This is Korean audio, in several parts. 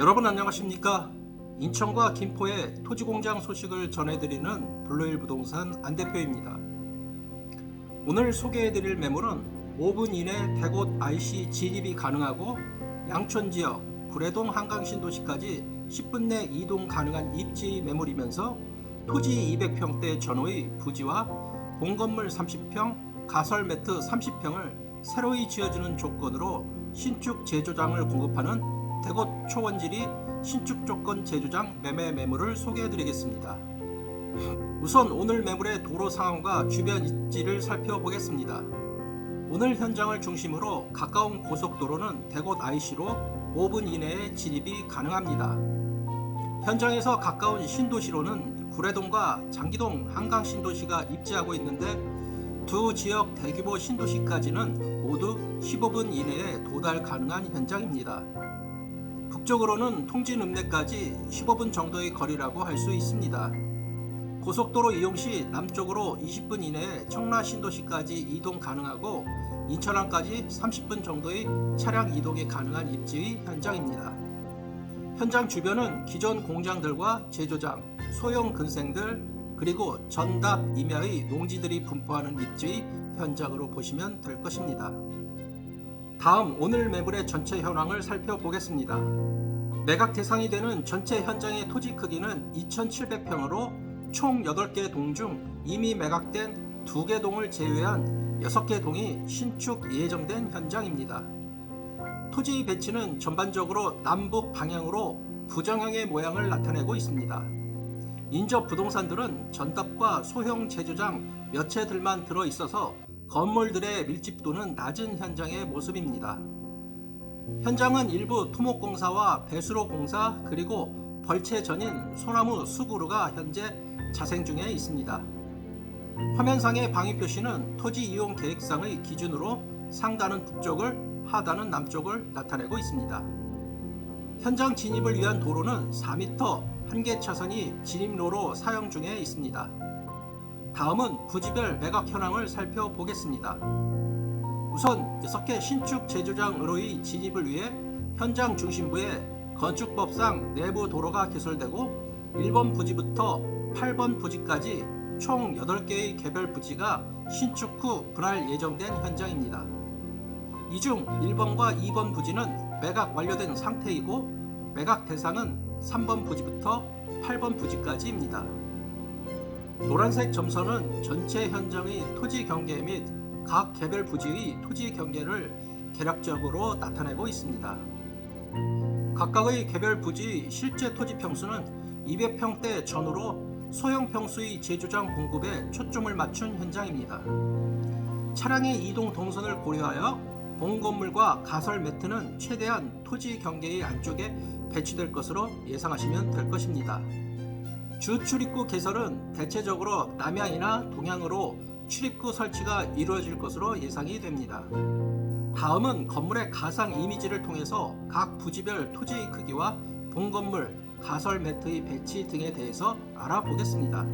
여러분 안녕하십니까? 인천과 김포의 토지공장 소식을 전해드리는 블루힐 부동산 안대표입니다. 오늘 소개해드릴 매물은 5분 이내 대곳 IC 진입이 가능하고 양촌지역, 구례동 한강신도시까지 10분 내 이동 가능한 입지 매물이면서 토지 200평대 전호의 부지와 본건물 30평, 가설 매트 30평을 새로이 지어주는 조건으로 신축 제조장을 공급하는 대곳 초원지리 신축 조건 제조장 매매 매물을 소개해드리겠습니다. 우선 오늘 매물의 도로 상황과 주변 입지를 살펴보겠습니다. 오늘 현장을 중심으로 가까운 고속도로는 대곳 IC로 5분 이내에 진입이 가능합니다. 현장에서 가까운 신도시로는 구례동과 장기동 한강신도시가 입지하고 있는데 두 지역 대규모 신도시까지는 모두 15분 이내에 도달 가능한 현장입니다. 북쪽으로는 통진읍내까지 15분 정도의 거리라고 할 수 있습니다. 고속도로 이용 시 남쪽으로 20분 이내에 청라 신도시까지 이동 가능하고 인천항까지 30분 정도의 차량 이동이 가능한 입지의 현장입니다. 현장 주변은 기존 공장들과 제조장, 소형 근생들, 그리고 전답 임야의 농지들이 분포하는 입지의 현장으로 보시면 될 것입니다. 다음 오늘 매물의 전체 현황을 살펴보겠습니다. 매각 대상이 되는 전체 현장의 토지 크기는 2,700평으로 총 8개 동 중 이미 매각된 2개 동을 제외한 6개 동이 신축 예정된 현장입니다. 토지 배치는 전반적으로 남북 방향으로 부정형의 모양을 나타내고 있습니다. 인접 부동산들은 전답과 소형 제조장 몇 채들만 들어있어서 건물들의 밀집도는 낮은 현장의 모습입니다. 현장은 일부 토목공사와 배수로공사 그리고 벌채 전인 소나무 수구루가 현재 자생 중에 있습니다. 화면상의 방위 표시는 토지 이용 계획상의 기준으로 상단은 북쪽을 하단은 남쪽을 나타내고 있습니다. 현장 진입을 위한 도로는 4m 1개 차선이 진입로로 사용 중에 있습니다. 다음은 부지별 매각 현황을 살펴보겠습니다. 우선 6개 신축 제조장으로의 진입을 위해 현장 중심부에 건축법상 내부 도로가 개설되고 1번 부지부터 8번 부지까지 총 8개의 개별 부지가 신축 후 분할 예정된 현장입니다. 이 중 1번과 2번 부지는 매각 완료된 상태이고 매각 대상은 3번 부지부터 8번 부지까지입니다. 노란색 점선은 전체 현장의 토지 경계 및 각 개별 부지의 토지 경계를 개략적으로 나타내고 있습니다. 각각의 개별 부지의 실제 토지 평수는 200평대 전후로 소형 평수의 제조장 공급에 초점을 맞춘 현장입니다. 차량의 이동 동선을 고려하여 본 건물과 가설 매트는 최대한 토지 경계의 안쪽에 배치될 것으로 예상하시면 될 것입니다. 주 출입구 개설은 대체적으로 남향이나 동향으로 출입구 설치가 이루어질 것으로 예상이 됩니다. 다음은 건물의 가상 이미지를 통해서 각 부지별 토지의 크기와 본 건물, 가설 매트의 배치 등에 대해서 알아보겠습니다.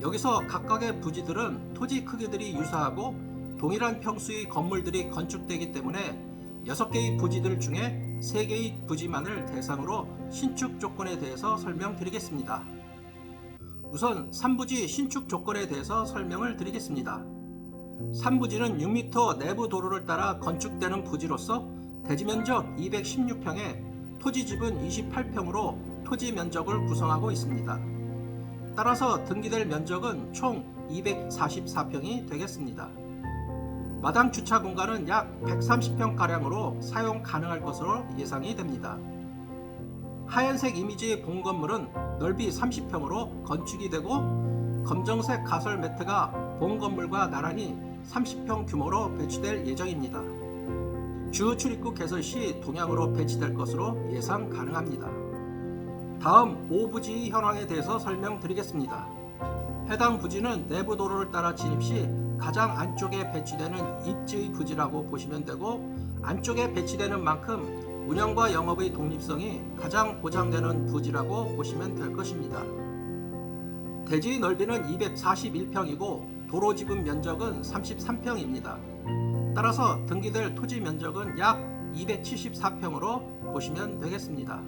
여기서 각각의 부지들은 토지 크기들이 유사하고 동일한 평수의 건물들이 건축되기 때문에 6개의 부지들 중에 3개의 부지만을 대상으로 신축 조건에 대해서 설명드리겠습니다. 우선 3부지 신축 조건에 대해서 설명을 드리겠습니다. 3부지는 6m 내부 도로를 따라 건축되는 부지로서 대지 면적 216평에 토지 지분 28평으로 토지 면적을 구성하고 있습니다. 따라서 등기될 면적은 총 244평이 되겠습니다. 마당 주차 공간은 약 130평가량으로 사용 가능할 것으로 예상이 됩니다. 하얀색 이미지의 본 건물은 넓이 30평으로 건축이 되고 검정색 가설 매트가 본 건물과 나란히 30평 규모로 배치될 예정입니다. 주 출입구 개설 시 동향으로 배치될 것으로 예상 가능합니다. 다음 5부지 현황에 대해서 설명드리겠습니다. 해당 부지는 내부 도로를 따라 진입 시 가장 안쪽에 배치되는 입지의 부지라고 보시면 되고 안쪽에 배치되는 만큼 운영과 영업의 독립성이 가장 보장되는 부지라고 보시면 될 것입니다. 대지의 넓이는 241평이고 도로 지분 면적은 33평입니다. 따라서 등기될 토지 면적은 약 274평으로 보시면 되겠습니다.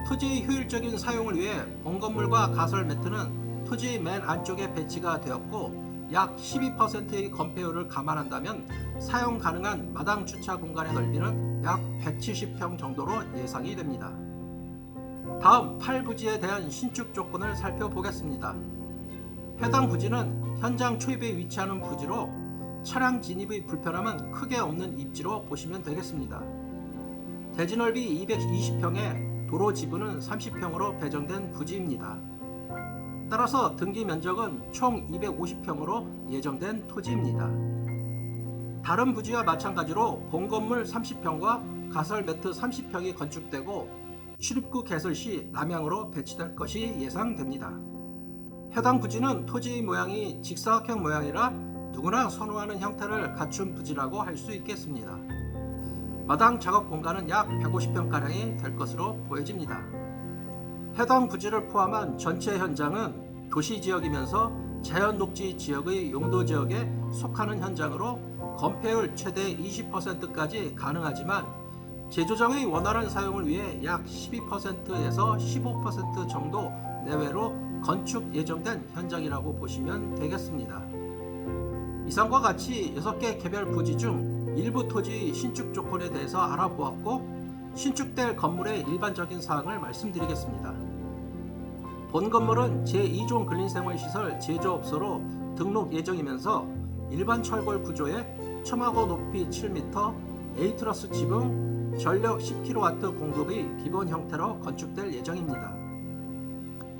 토지의 효율적인 사용을 위해 본건물과 가설 매트는 토지 맨 안쪽에 배치가 되었고 약 12%의 건폐율을 감안한다면 사용 가능한 마당 주차 공간의 넓이는 약 170평 정도로 예상이 됩니다. 다음 8부지에 대한 신축 조건을 살펴보겠습니다. 해당 부지는 현장 초입에 위치하는 부지로 차량 진입의 불편함은 크게 없는 입지로 보시면 되겠습니다. 대지 넓이 220평에 도로 지분은 30평으로 배정된 부지입니다. 따라서 등기 면적은 총 250평으로 예정된 토지입니다. 다른 부지와 마찬가지로 본건물 30평과 가설 매트 30평이 건축되고 출입구 개설 시 남향으로 배치될 것이 예상됩니다. 해당 부지는 토지 모양이 직사각형 모양이라 누구나 선호하는 형태를 갖춘 부지라고 할 수 있겠습니다. 마당 작업 공간은 약 150평가량이 될 것으로 보여집니다. 해당 부지를 포함한 전체 현장은 도시지역이면서 자연녹지 지역의 용도지역에 속하는 현장으로 건폐율 최대 20%까지 가능하지만 제조장의 원활한 사용을 위해 약 12%에서 15% 정도 내외로 건축 예정된 현장이라고 보시면 되겠습니다. 이상과 같이 6개 개별 부지 중 일부 토지 신축 조건에 대해서 알아보았고 신축될 건물의 일반적인 사항을 말씀드리겠습니다. 본 건물은 제2종 근린생활시설 제조업소로 등록 예정이면서 일반 철골 구조에 첨하고 높이 7m, A 트러스 지붕, 전력 10kW 공급의 기본 형태로 건축될 예정입니다.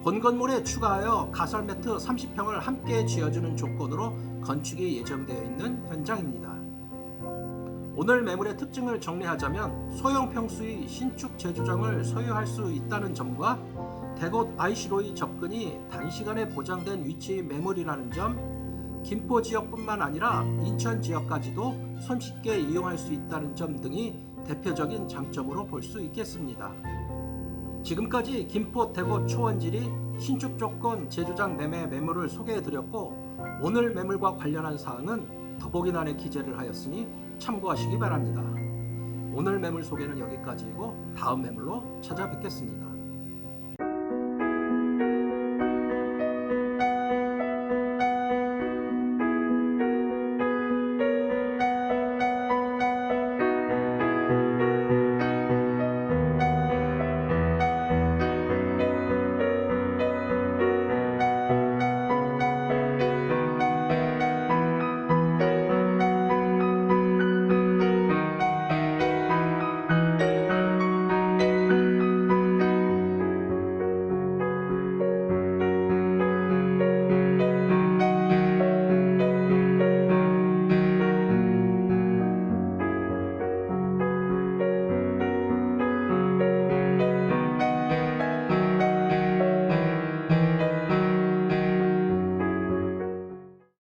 본 건물에 추가하여 가설 매트 30평을 함께 지어주는 조건으로 건축이 예정되어 있는 현장입니다. 오늘 매물의 특징을 정리하자면 소형 평수의 신축 제조장을 소유할 수 있다는 점과 대곳 IC로의 접근이 단시간에 보장된 위치의 매물이라는 점, 김포 지역뿐만 아니라 인천 지역까지도 손쉽게 이용할 수 있다는 점 등이 대표적인 장점으로 볼 수 있겠습니다. 지금까지 김포 대곳 초원지리 신축 조건 제조장 매매 매물을 소개해드렸고 오늘 매물과 관련한 사항은 더보기란에 기재를 하였으니 참고하시기 바랍니다. 오늘 매물 소개는 여기까지이고 다음 매물로 찾아뵙겠습니다.